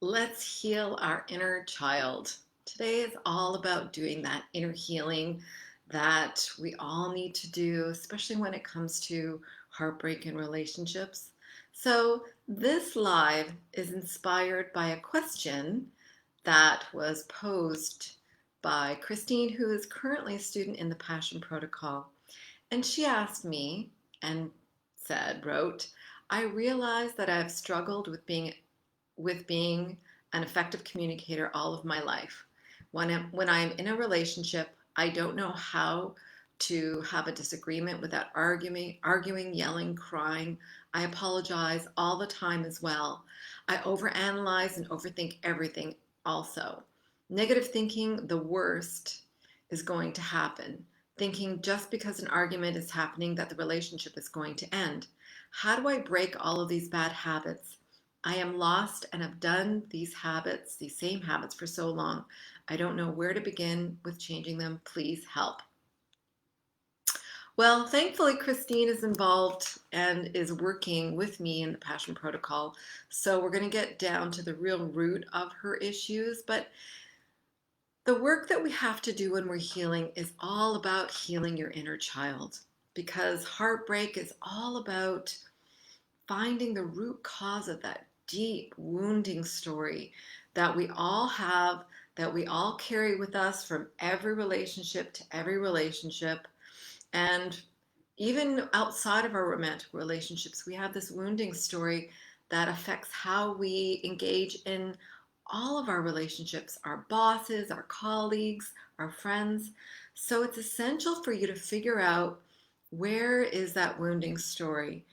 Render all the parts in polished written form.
Let's heal our inner child. Today is all about doing that inner healing that we all need to do, especially when it comes to heartbreak in relationships. So, this live is inspired by a question that was posed by Christine, who is currently a student in the Passion Protocol. And she asked me and wrote, I realize that I've struggled with being an effective communicator all of my life. When I'm in a relationship, I don't know how to have a disagreement without arguing, yelling, crying. I apologize all the time as well. I overanalyze and overthink everything also. Negative thinking, the worst is going to happen. Thinking just because an argument is happening that the relationship is going to end. How do I break all of these bad habits? I am lost and have done these habits, these same habits for so long. I don't know where to begin with changing them. Please help. Well, thankfully, Christine is involved and is working with me in the Passion Protocol. So we're going to get down to the real root of her issues. But the work that we have to do when we're healing is all about healing your inner child, because heartbreak is all about finding the root cause of that deep wounding story that we all have, that we all carry with us from every relationship to every relationship. And even outside of our romantic relationships, we have this wounding story that affects how we engage in all of our relationships, our bosses, our colleagues, our friends. So it's essential for you to figure out where is that wounding story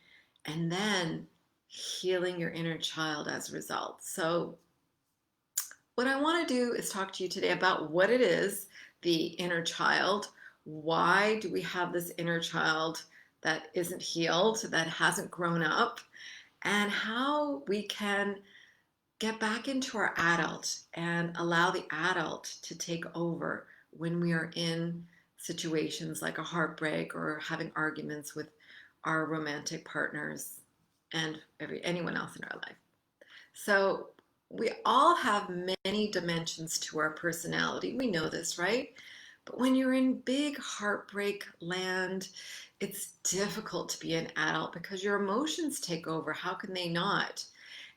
and then healing your inner child as a result. So, what I want to do is talk to you today about what it is, the inner child. Why do we have this inner child that isn't healed, that hasn't grown up, and how we can get back into our adult and allow the adult to take over when we are in situations like a heartbreak or having arguments with our romantic partners and anyone else in our life. So we all have many dimensions to our personality. We know this, right? But when you're in big heartbreak land, it's difficult to be an adult because your emotions take over. How can they not?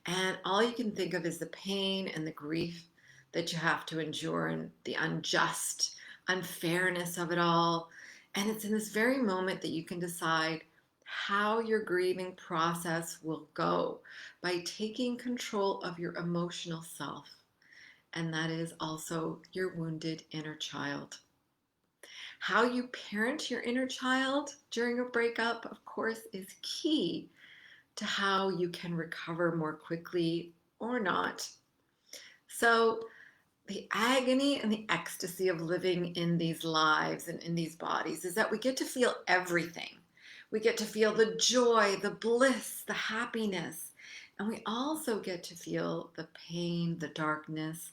And all you can think of is the pain and the grief that you have to endure and the unjust unfairness of it all. And it's in this very moment that you can decide how your grieving process will go by taking control of your emotional self. And that is also your wounded inner child. How you parent your inner child during a breakup, of course, is key to how you can recover more quickly or not. So, the agony and the ecstasy of living in these lives and in these bodies is that we get to feel everything. We get to feel the joy, the bliss, the happiness, and we also get to feel the pain, the darkness,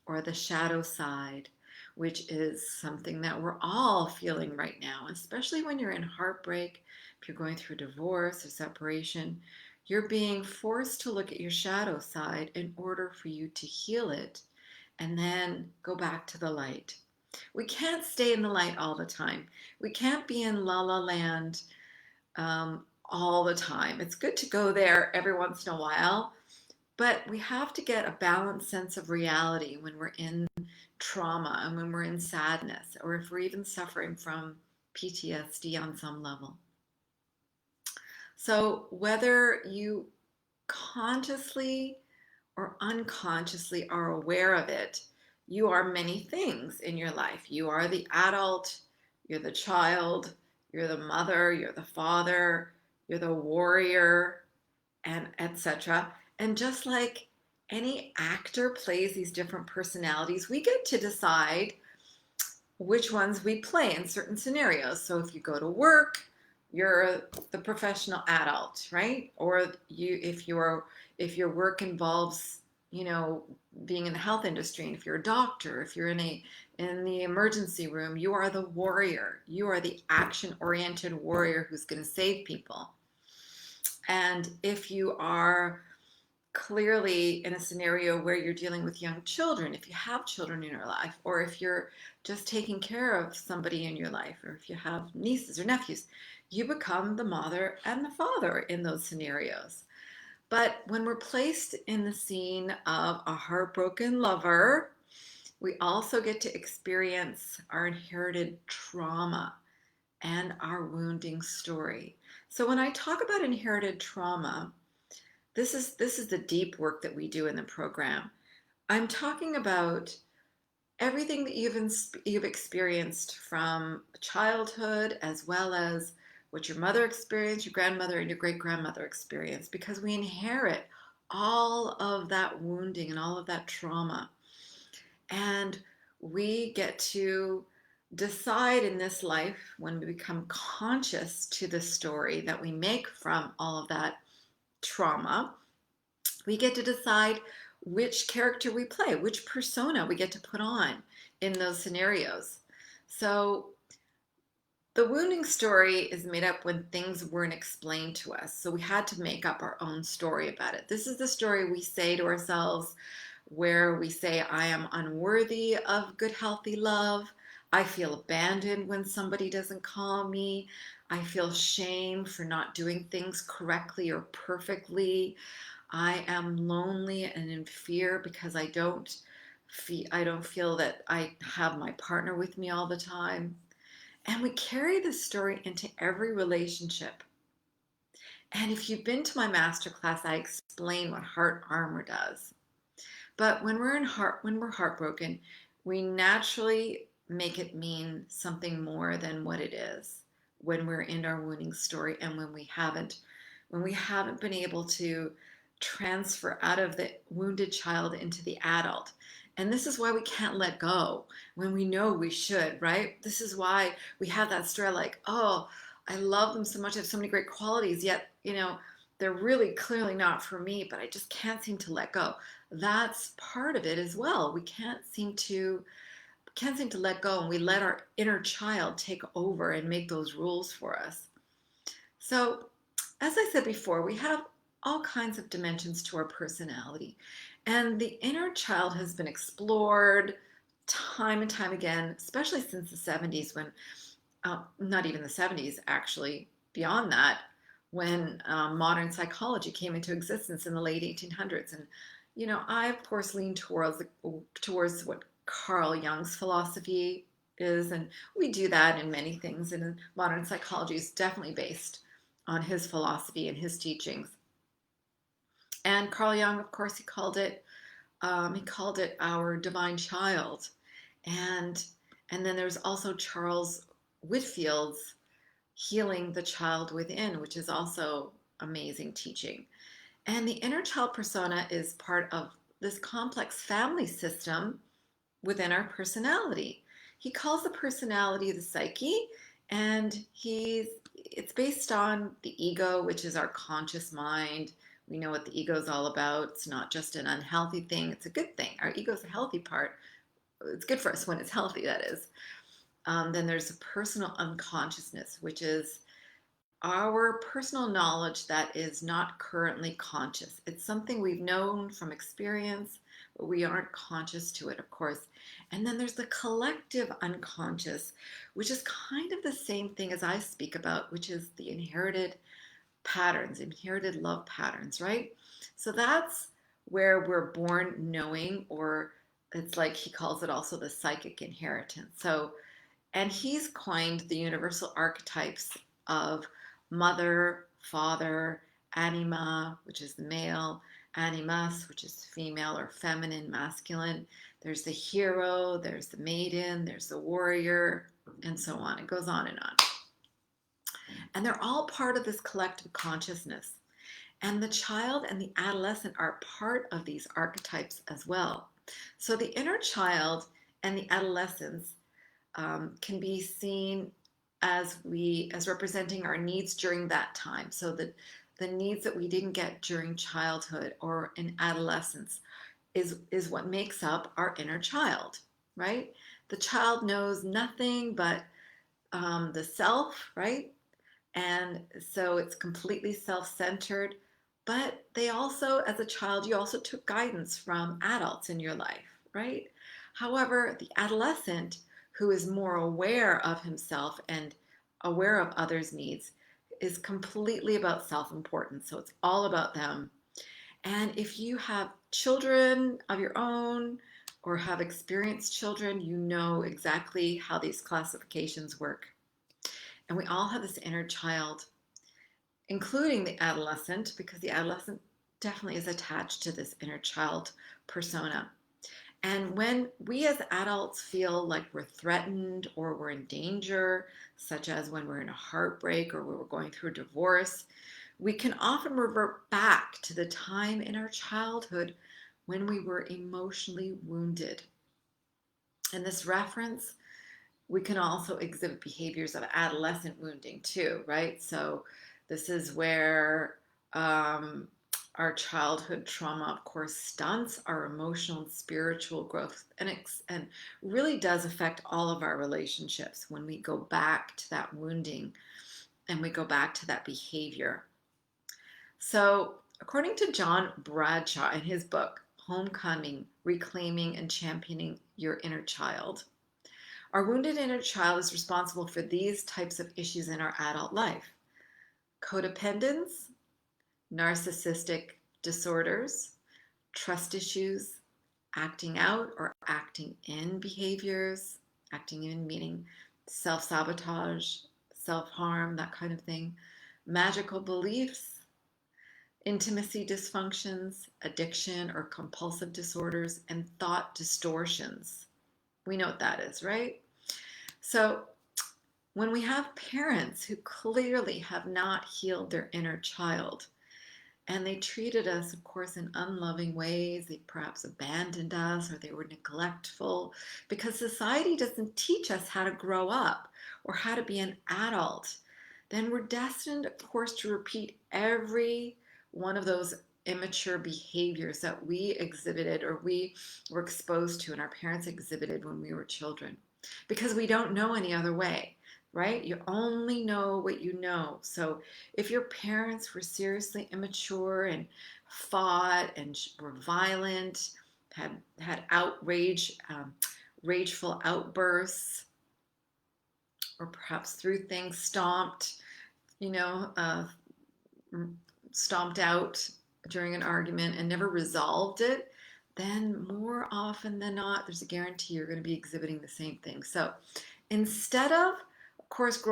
or the shadow side, which is something that we're all feeling right now, especially when you're in heartbreak, if you're going through divorce or separation. You're being forced to look at your shadow side in order for you to heal it and then go back to the light. We can't stay in the light all the time. We can't be in la la land all the time. It's good to go there every once in a while, but we have to get a balanced sense of reality when we're in trauma and when we're in sadness, or if we're even suffering from PTSD on some level. So, whether you consciously or unconsciously are aware of it, you are many things in your life. You are the adult, you're the child, you're the mother, you're the father, you're the warrior, and etc. And just like any actor plays these different personalities, we get to decide which ones we play in certain scenarios. So if you go to work, you're the professional adult, right? Or if your work involves, being in the health industry, and if you're a doctor, if you're in the emergency room, you are the warrior. You are the action-oriented warrior who's going to save people. And if you are clearly in a scenario where you're dealing with young children, if you have children in your life, or if you're just taking care of somebody in your life, or if you have nieces or nephews, you become the mother and the father in those scenarios. But when we're placed in the scene of a heartbroken lover, we also get to experience our inherited trauma and our wounding story. So when I talk about inherited trauma, this is the deep work that we do in the program. I'm talking about everything that you've experienced from childhood, as well as what your mother experienced, your grandmother, and your great grandmother experienced, because we inherit all of that wounding and all of that trauma. And we get to decide in this life, when we become conscious to the story that we make from all of that trauma, we get to decide which character we play, which persona we get to put on in those scenarios. So the wounding story is made up when things weren't explained to us. So we had to make up our own story about it. This is the story we say to ourselves, where we say, I am unworthy of good, healthy love. I feel abandoned when somebody doesn't call me. I feel shame for not doing things correctly or perfectly. I am lonely and in fear because I don't feel that I have my partner with me all the time. And we carry this story into every relationship. And if you've been to my masterclass, I explain what heart armor does. But when we're heartbroken, we naturally make it mean something more than what it is when we're in our wounding story, and when we haven't been able to transfer out of the wounded child into the adult. And this is why we can't let go when we know we should, right? This is why we have that story like, oh, I love them so much. I have so many great qualities, yet, they're really clearly not for me, but I just can't seem to let go. That's part of it as well. We can't seem to let go, and we let our inner child take over and make those rules for us. So, as I said before, we have all kinds of dimensions to our personality. And the inner child has been explored time and time again, especially since the 70s, when, not even the 70s, actually, beyond that, when modern psychology came into existence in the late 1800s. And, I, of course, lean towards what Carl Jung's philosophy is. And we do that in many things. And modern psychology is definitely based on his philosophy and his teachings. And Carl Jung, of course, he called it our divine child. And then there's also Charles Whitfield's Healing the Child Within, which is also amazing teaching. And the inner child persona is part of this complex family system within our personality. He calls the personality the psyche, and it's based on the ego, which is our conscious mind. We know what the ego is all about. It's not just an unhealthy thing, it's a good thing. Our ego is a healthy part. It's good for us when it's healthy, that is. Then there's a personal unconsciousness, which is our personal knowledge that is not currently conscious. It's something we've known from experience, but we aren't conscious to it, of course. And then there's the collective unconscious, which is kind of the same thing as I speak about, which is the inherited patterns, inherited love patterns, right? So that's where we're born knowing, or it's like he calls it also the psychic inheritance. So, and he's coined the universal archetypes of mother, father, anima, which is the male, animus, which is female or feminine, masculine. There's the hero, there's the maiden, there's the warrior, and so on. It goes on and on. And they're all part of this collective consciousness. And the child and the adolescent are part of these archetypes as well. So the inner child and the adolescence can be seen as representing our needs during that time. So the needs that we didn't get during childhood or in adolescence is what makes up our inner child, right? The child knows nothing but the self, right? And so it's completely self-centered. But they also, as a child, you also took guidance from adults in your life, right? However, the adolescent who is more aware of himself and aware of others' needs is completely about self importance. So it's all about them. And if you have children of your own or have experienced children, you know exactly how these classifications work. And we all have this inner child, including the adolescent, because the adolescent definitely is attached to this inner child persona. And when we as adults feel like we're threatened or we're in danger, such as when we're in a heartbreak or when we're going through a divorce, we can often revert back to the time in our childhood when we were emotionally wounded. In this reference, we can also exhibit behaviors of adolescent wounding too, right? So this is where our childhood trauma, of course, stunts our emotional and spiritual growth and really does affect all of our relationships when we go back to that wounding and we go back to that behavior. So, according to John Bradshaw in his book, Homecoming, Reclaiming and Championing Your Inner Child, our wounded inner child is responsible for these types of issues in our adult life: codependence, narcissistic disorders, trust issues, acting out or acting in behaviors, acting in meaning self sabotage, self harm, that kind of thing, magical beliefs, intimacy dysfunctions, addiction or compulsive disorders, and thought distortions. We know what that is, right? So, when we have parents who clearly have not healed their inner child, and they treated us, of course, in unloving ways, they perhaps abandoned us or they were neglectful, because society doesn't teach us how to grow up or how to be an adult, then we're destined, of course, to repeat every one of those immature behaviors that we exhibited or we were exposed to and our parents exhibited when we were children, because we don't know any other way, right? You only know what you know. So if your parents were seriously immature and fought and were violent, had rageful outbursts, or perhaps threw things, you know, uh, stomped out during an argument and never resolved it, then more often than not, there's a guarantee you're going to be exhibiting the same thing. So instead of course,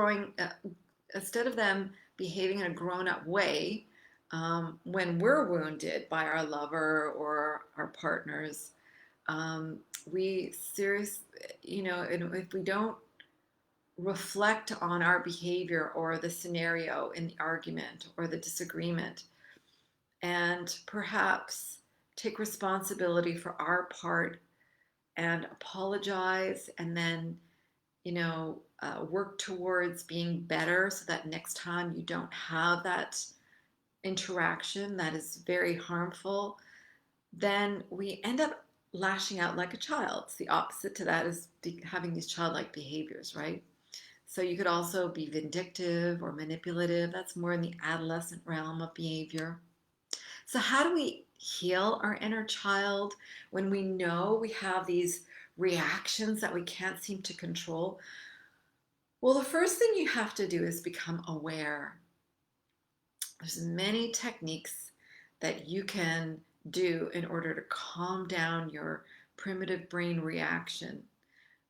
instead of them behaving in a grown-up way when we're wounded by our lover or our partners, we serious, and if we don't reflect on our behavior or the scenario in the argument or the disagreement, and perhaps take responsibility for our part and apologize, and then work towards being better so that next time you don't have that interaction that is very harmful, then we end up lashing out like a child. It's the opposite to that is having these childlike behaviors, right? So you could also be vindictive or manipulative. That's more in the adolescent realm of behavior. So how do we heal our inner child when we know we have these reactions that we can't seem to control? Well, the first thing you have to do is become aware. There's many techniques that you can do in order to calm down your primitive brain reaction,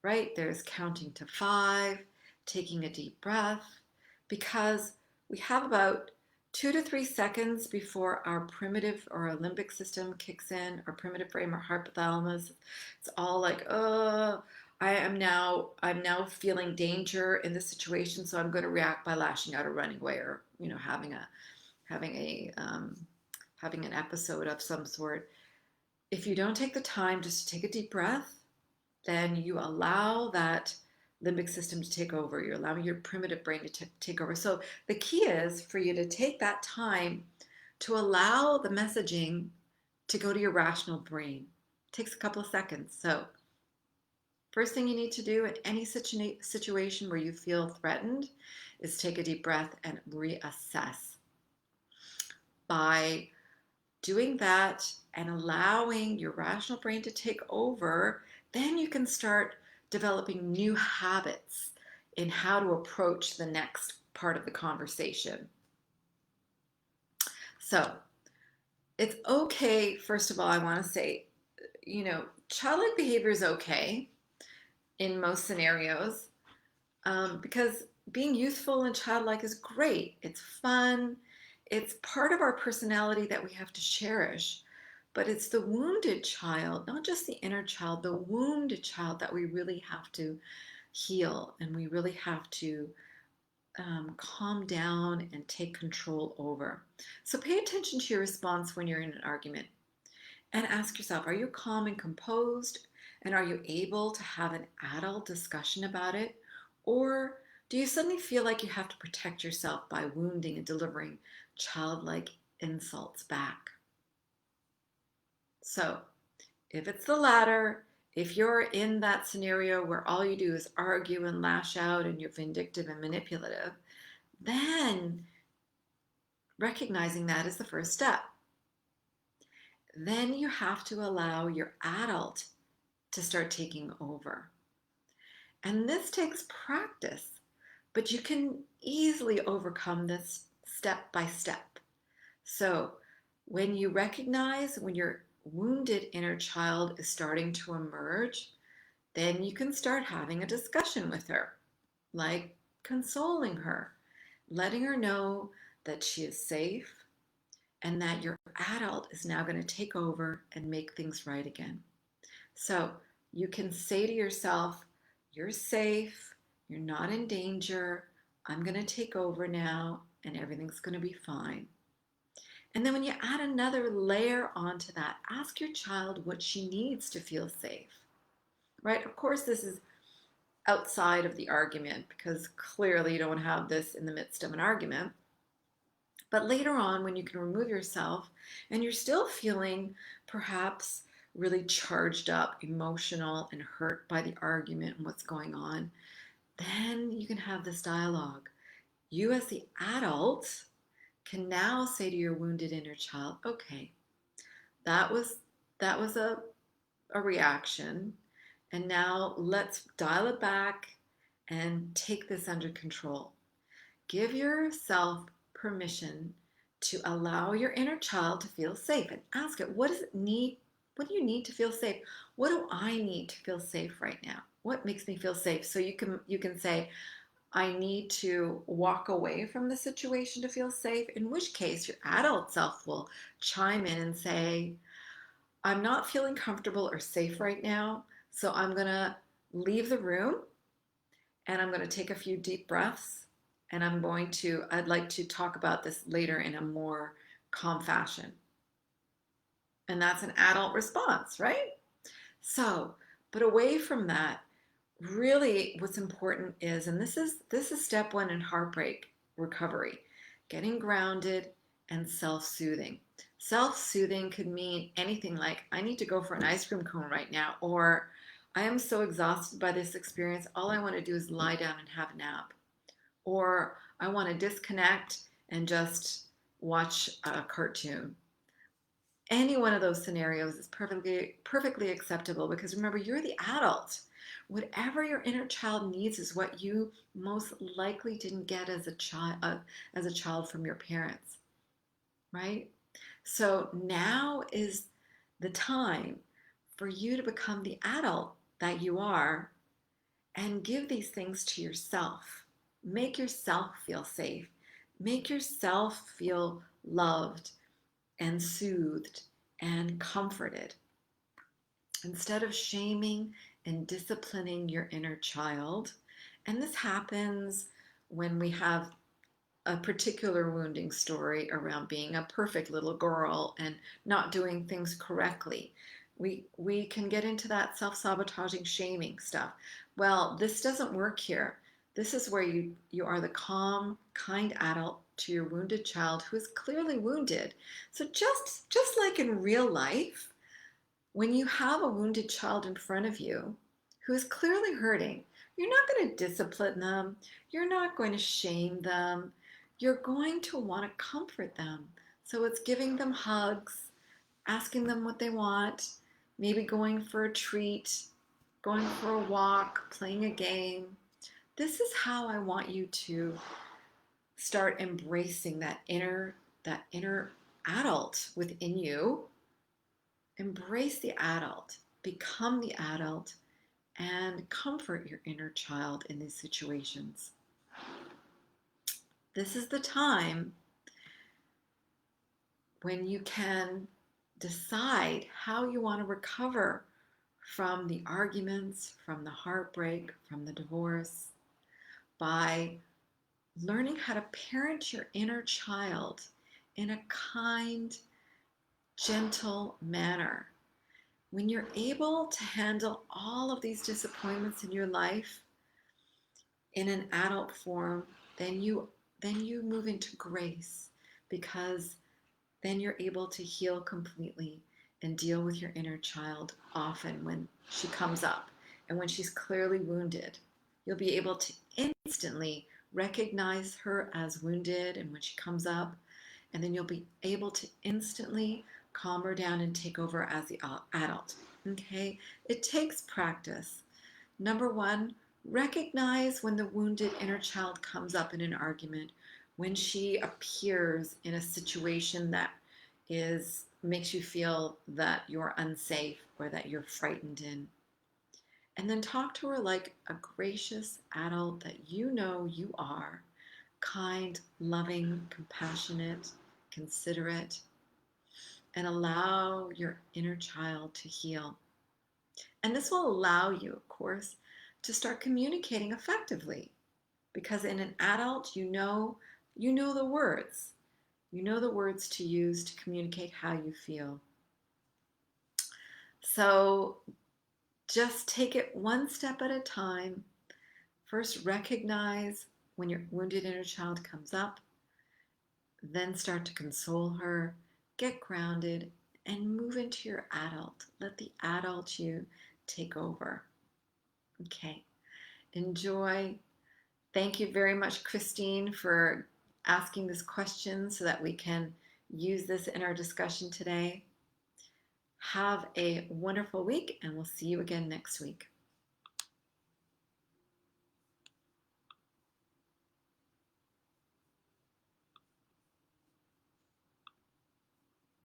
right? There's counting to 5, taking a deep breath, because we have about 2 to 3 seconds before our primitive or our limbic system kicks in, our primitive brain, our hypothalamus. It's all like, oh, I'm now feeling danger in this situation, so I'm going to react by lashing out or running away, or having an episode of some sort. If you don't take the time just to take a deep breath, then you allow that limbic system to take over. You're allowing your primitive brain to take over. So the key is for you to take that time to allow the messaging to go to your rational brain. It takes a couple of seconds. So first thing you need to do in any situation where you feel threatened is take a deep breath and reassess by Doing that and allowing your rational brain to take over, then you can start developing new habits in how to approach the next part of the conversation. So it's okay, first of all, I want to say, childlike behavior is okay in most scenarios, because being youthful and childlike is great. It's fun. It's part of our personality that we have to cherish. But it's the wounded child, not just the inner child, the wounded child that we really have to heal, and we really have to calm down and take control over. So pay attention to your response when you're in an argument and ask yourself, are you calm and composed? And are you able to have an adult discussion about it? Or do you suddenly feel like you have to protect yourself by wounding and delivering childlike insults back? So, if it's the latter, if you're in that scenario where all you do is argue and lash out and you're vindictive and manipulative, then recognizing that is the first step. Then you have to allow your adult to start taking over. And this takes practice, but you can easily overcome this step by step. So when you recognize when your wounded inner child is starting to emerge, then you can start having a discussion with her, like consoling her, letting her know that she is safe and that your adult is now going to take over and make things right again. So you can say to yourself, you're safe, you're not in danger, I'm going to take over now, and everything's going to be fine. And then when you add another layer onto that, ask your child what she needs to feel safe, right? Of course, this is outside of the argument, because clearly you don't want to have this in the midst of an argument. But later on, when you can remove yourself and you're still feeling perhaps really charged up, emotional, and hurt by the argument and what's going on, then you can have this dialogue. You, as the adult, can now say to your wounded inner child, okay, that was a reaction, and now let's dial it back and take this under control. Give yourself permission to allow your inner child to feel safe, and ask it, what does it need? What do you need to feel safe? What do I need to feel safe right now? What makes me feel safe? So you can say, I need to walk away from the situation to feel safe, in which case your adult self will chime in and say, I'm not feeling comfortable or safe right now, so I'm going to leave the room and I'm going to take a few deep breaths, and I'd like to talk about this later in a more calm fashion. And that's an adult response, right? So, but away from that, really what's important is, and this is step one in heartbreak recovery, getting grounded and self-soothing. Self-soothing could mean anything like, I need to go for an ice cream cone right now, or I am so exhausted by this experience, all I want to do is lie down and have a nap, or I want to disconnect and just watch a cartoon. Any one of those scenarios is perfectly acceptable, because remember, you're the adult. Whatever your inner child needs is what you most likely didn't get as a child from your parents, right? So now is the time for you to become the adult that you are and give these things to yourself. Make yourself feel safe. Make yourself feel loved and soothed and comforted. Instead of shaming and disciplining your inner child, and this happens when we have a particular wounding story around being a perfect little girl and not doing things correctly. We can get into that self-sabotaging shaming stuff. Well, this doesn't work here. This is where you are the calm, kind adult to your wounded child who is clearly wounded. So just like in real life, when you have a wounded child in front of you who is clearly hurting, you're not going to discipline them. You're not going to shame them. You're going to want to comfort them. So it's giving them hugs. asking them what they want, maybe going for a treat, going for a walk, playing a game. This is how I want you to start embracing that inner adult within you. Embrace the adult, become the adult, and comfort your inner child in these situations. This is the time when you can decide how you want to recover from the arguments, from the heartbreak, from the divorce, by learning how to parent your inner child in a kind, gentle manner. When you're able to handle all of these disappointments in your life in an adult form, then you move into grace, because then you're able to heal completely and deal with your inner child often when she comes up and when she's clearly wounded. You'll be able to instantly recognize her as wounded and when she comes up, and then you'll be able to instantly calm her down and take over as the adult. Okay? It takes practice. Number one, recognize when the wounded inner child comes up in an argument, when she appears in a situation that makes you feel that you're unsafe or that you're frightened in. And then talk to her like a gracious adult that you know you are, kind, loving, compassionate, considerate, and allow your inner child to heal. And this will allow you, of course, to start communicating effectively, because in an adult, you know the words. You know the words to use to communicate how you feel. So just take it one step at a time. First, recognize when your wounded inner child comes up, then start to console her, get grounded, and move into your adult. Let the adult you take over. Okay, enjoy. Thank you very much, Christine, for asking this question so that we can use this in our discussion today. Have a wonderful week, and we'll see you again next week.